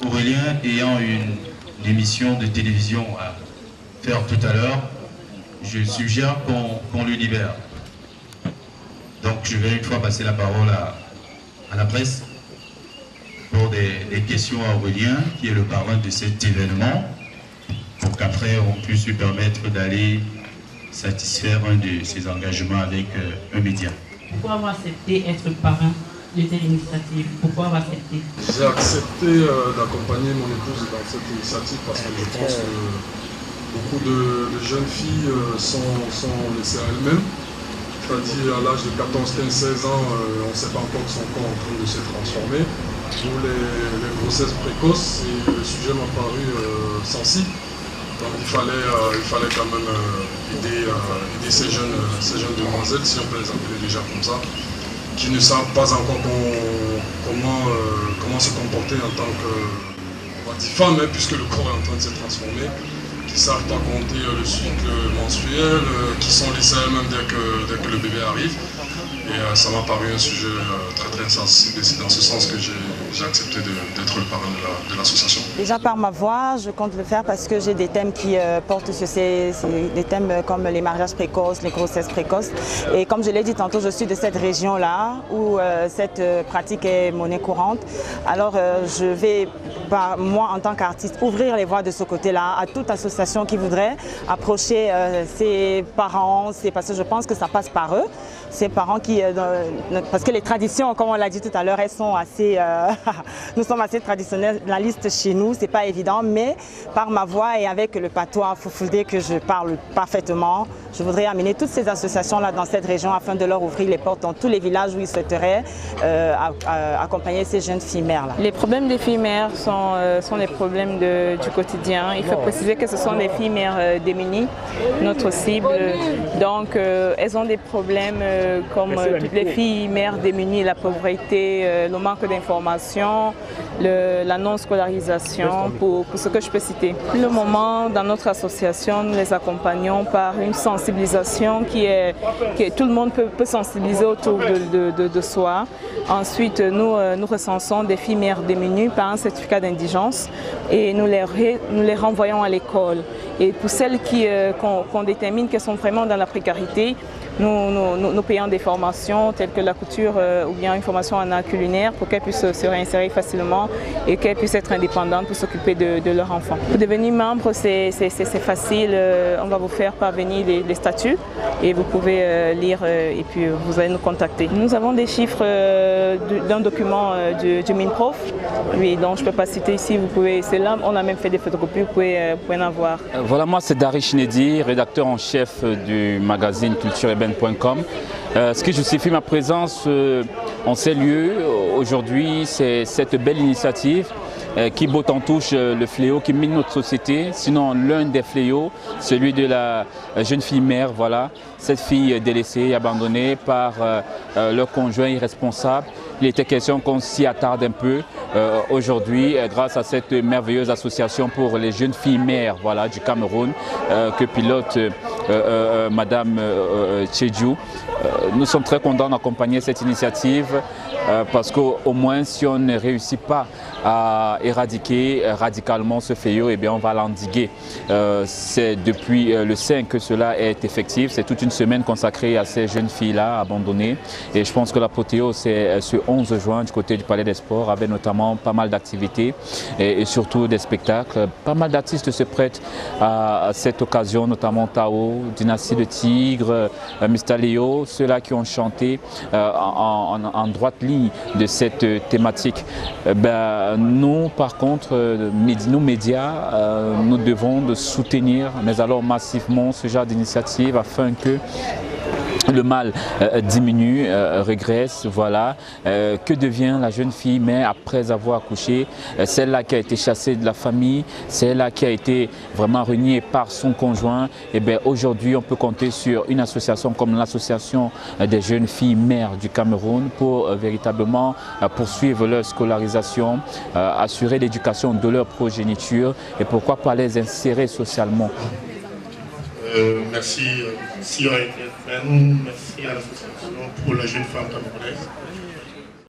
Aurélien ayant une émission de télévision à faire tout à l'heure, je suggère qu'on le libère. Donc je vais une fois passer la parole à la presse pour des questions à Aurélien, qui est le parrain de cet événement, pour qu'après on puisse lui permettre d'aller satisfaire un de ses engagements avec un média. Pourquoi avoir accepté être parrain de telle initiative? Pourquoi avoir accepté? J'ai accepté d'accompagner mon épouse dans cette initiative parce que je pense que beaucoup de jeunes filles sont laissées à elles-mêmes. C'est-à-dire à l'âge de 14, 15, 16 ans, on ne sait pas encore que son corps est en train de se transformer. Pour les grossesses précoces, le sujet m'a paru sensible. Donc il fallait quand même aider ces jeunes demoiselles, si on peut les appeler déjà comme ça, qui ne savent pas encore comment se comporter en tant que femme, hein, puisque le corps est en train de se transformer, qui savent pas compter le cycle menstruel, qui sont laissés elles-mêmes dès que le bébé arrive. Et ça m'a paru un sujet très sensible, et c'est dans ce sens que j'ai accepté d'être le parrain de l'association. Déjà par ma voix, je compte le faire parce que j'ai des thèmes qui portent sur des thèmes comme les mariages précoces, les grossesses précoces. Et comme je l'ai dit tantôt, je suis de cette région-là où cette pratique est monnaie courante. Alors je vais, moi en tant qu'artiste, ouvrir les voies de ce côté-là à toute association qui voudrait approcher ses parents, parce que je pense que ça passe par eux. Ces parents qui, parce que les traditions, comme on l'a dit tout à l'heure, elles sont assez, nous sommes assez traditionnalistes chez nous, c'est pas évident, mais par ma voix et avec le patois Foufoudé que je parle parfaitement, je voudrais amener toutes ces associations-là dans cette région afin de leur ouvrir les portes dans tous les villages où ils souhaiteraient accompagner ces jeunes filles mères-là. Les problèmes des filles mères sont les problèmes du quotidien. Il faut préciser que ce sont des filles mères démunies, notre cible. Donc elles ont des problèmes comme toutes les filles mères démunies, la pauvreté, le manque d'informations, la non-scolarisation, pour ce que je peux citer. Pour le moment, dans notre association, nous les accompagnons par une sensibilisation qui est tout le monde peut sensibiliser autour de soi. Ensuite, nous recensons des filles mères démunies par un certificat d'indigence et nous les renvoyons à l'école. Et pour celles qu'on détermine qu'elles sont vraiment dans la précarité, nous payons des formations telles que la couture ou bien une formation en art culinaire pour qu'elles puissent se réinsérer facilement et qu'elles puissent être indépendantes pour s'occuper de leurs enfants. Pour devenir membre, c'est facile. On va vous faire parvenir des statuts et vous pouvez lire et puis vous allez nous contacter. Nous avons des chiffres d'un document du MINPROF, dont je ne peux pas citer ici. C'est là, on a même fait des photocopies, vous pouvez en avoir. Voilà, moi c'est Dari Chinedi, rédacteur en chef du magazine cultureurbaine.com. Ce qui justifie ma présence en ces lieux aujourd'hui, c'est cette belle initiative qui botte en touche le fléau qui mine notre société, sinon l'un des fléaux, celui de la jeune fille mère, voilà, cette fille délaissée et abandonnée par leur conjoint irresponsable. Il était question qu'on s'y attarde un peu aujourd'hui grâce à cette merveilleuse association pour les jeunes filles mères, voilà, du Cameroun que pilote Madame Tchedjou. Nous sommes très contents d'accompagner cette initiative parce qu'au moins si on ne réussit pas à éradiquer radicalement ce fléau, eh bien on va l'endiguer. C'est depuis le 5 que cela est effectif. C'est toute une semaine consacrée à ces jeunes filles-là abandonnées. Et je pense que l'apothéose, c'est ce 11 juin du côté du Palais des Sports, avec notamment pas mal d'activités et surtout des spectacles. Pas mal d'artistes se prêtent à cette occasion, notamment Tao, Dynastie de Tigre, Mr Léo, ceux-là qui ont chanté en droite ligne de cette thématique. Nous, par contre, nos médias, nous devons de soutenir, mais alors massivement, ce genre d'initiative afin que le mal diminue, régresse, voilà. Que devient la jeune fille mais après avoir accouché, celle-là qui a été chassée de la famille, celle-là qui a été vraiment reniée par son conjoint. Et bien aujourd'hui, on peut compter sur une association comme l'association des jeunes filles mères du Cameroun pour véritablement poursuivre leur scolarisation, assurer l'éducation de leur progéniture et pourquoi pas les insérer socialement. Merci CIRFN, merci à l'association pour la jeune femme camerounaise.